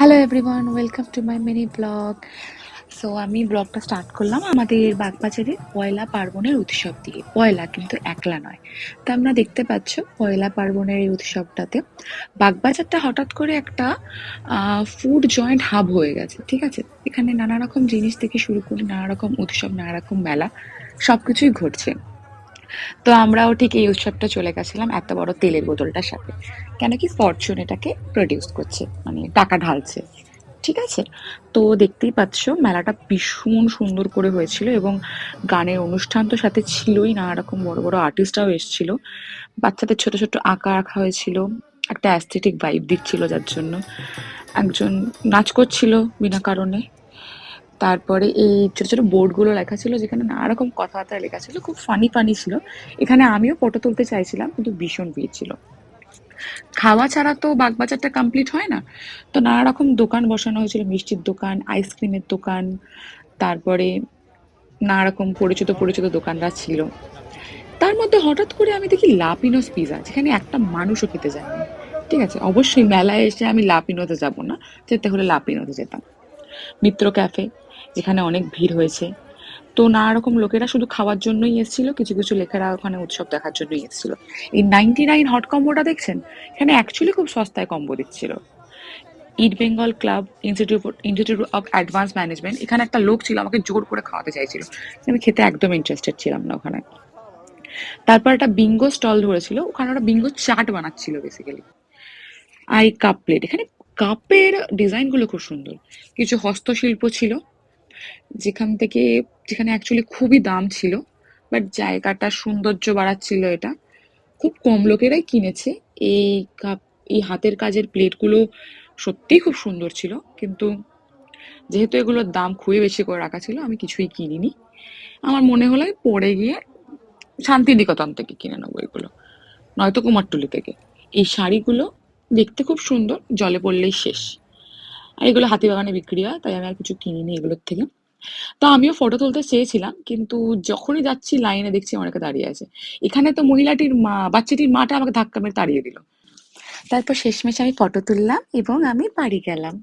Hello everyone, welcome to my mini blog. So আমি ব্লগটা start করলাম আমাদের বাগবাজারের পয়লা পার্বণের উৎসব দিয়ে। পয়লা কিন্তু একলা নয়। তা আমরা দেখতে পাচ্ছ পয়লা পার্বণের এই উৎসবটাতে বাগবাজারটা হঠাৎ করে একটা ফুড জয়েন্ট হাব হয়ে গেছে, ঠিক আছে। এখানে নানা রকম জিনিস থেকে শুরু করে নানা রকম উৎসব, নানা রকম মেলা, সবকিছুই ঘটছে। তো আমরাও ঠিক এই উৎসবটা চলে গেছিলাম এত বড় তেলের বোতলটার সাথে, কেন কি ফরচুন এটাকে প্রডিউস করছে, মানে টাকা ঢালছে, ঠিক আছে। তো দেখতেই পাচ্ছ মেলাটা ভীষণ সুন্দর করে হয়েছিল, এবং গানের অনুষ্ঠান তো সাথে ছিলই, নানা রকম বড় বড় আর্টিস্টরাও এসেছিল। বাচ্চাদের ছোট ছোট আঁকা রাখা হয়েছিল, একটা অ্যাস্থেটিক ভাইব দিচ্ছিল, যার জন্য একজন নাচ করছিল বিনা কারণে। তারপরে এই ছোট ছোট বোর্ডগুলো লেখা ছিল, যেখানে নানা রকম কথাবার্তা লেখা ছিল, খুব ফানি ফানি ছিল। এখানে আমিও ফটো তুলতে চাইছিলাম, কিন্তু ভীষণ ভিড় ছিল। খাওয়া ছাড়া তো বাগবাজারটা কমপ্লিট হয় না। তো নানা রকম দোকান বসানো হয়েছিল, মিষ্টির দোকান, আইসক্রিমের দোকান, তারপরে নানা রকম পরিচিত পরিচিত দোকানরা ছিল। তার মধ্যে হঠাৎ করে আমি দেখি লাপিনোস পিজা, যেখানে একটা মানুষও খেতে যায়নি। ঠিক আছে, অবশ্যই মেলায় এসে আমি লাপিনোতে যাব না, যেতে হলে লাপিনোতে যেতাম। মিত্র ক্যাফে, যেখানে অনেক ভিড় হয়েছে। তো নানা রকম লোকেরা শুধু খাওয়ার জন্যই এসেছিল, কিছু কিছু লোকেরা ওখানে উৎসব দেখার জন্যই এসেছিল। এই 99 হট কম্বোটা দেখছেন, এখানে অ্যাকচুয়ালি খুব সস্তায় কম্বো দিচ্ছিল। East Bengal Club, Institute of Advance Management, এখানে একটা লোক ছিল, আমাকে জোর করে খাওয়াতে চাইছিল। আমি খেতে একদম ইন্টারেস্টেড ছিলাম না ওখানে। তারপর একটা বিঙ্গো স্টল ধরেছিল, ওখানে ওরা বিঙ্গো চাট বানাচ্ছিল বেসিক্যালি। আর এই কাপ প্লেট, এখানে কাপের ডিজাইনগুলো খুব সুন্দর। কিছু হস্তশিল্প ছিল, যেখান থেকে যেখানে অ্যাকচুয়ালি খুবই দাম ছিল, বাট জায়গাটা সৌন্দর্য বাড়াচ্ছিল এটা। খুব কম লোকেরাই কিনেছে এই কাপ। এই হাতের কাজের প্লেটগুলো সত্যিই খুব সুন্দর ছিল, কিন্তু যেহেতু এগুলোর দাম খুবই বেশি করে রাখা ছিল, আমি কিছুই কিনিনি। আমার মনে হলো আমি পরে গিয়ে শান্তিনিকেতন থেকে কিনে নেবো এগুলো, নয়তো কুমারটুলি থেকে। এই শাড়িগুলো দেখতে খুব সুন্দর, জলে পড়লেই শেষ। আর এগুলো হাতিবাগানে বিক্রি হয়, তাই আমি আর কিছু কিনিনি এগুলোর থেকে। তো আমিও ফটো তুলতে চেয়েছিলাম, কিন্তু যখনই যাচ্ছি লাইনে দেখছি অনেকে দাঁড়িয়ে আছে। এখানে তো মহিলাটির মা, বাচ্চাটির মাটা আমাকে ধাক্কা মেরে তাড়িয়ে দিল। তারপর শেষমেশ আমি ফটো তুললাম এবং আমি বাড়ি গেলাম।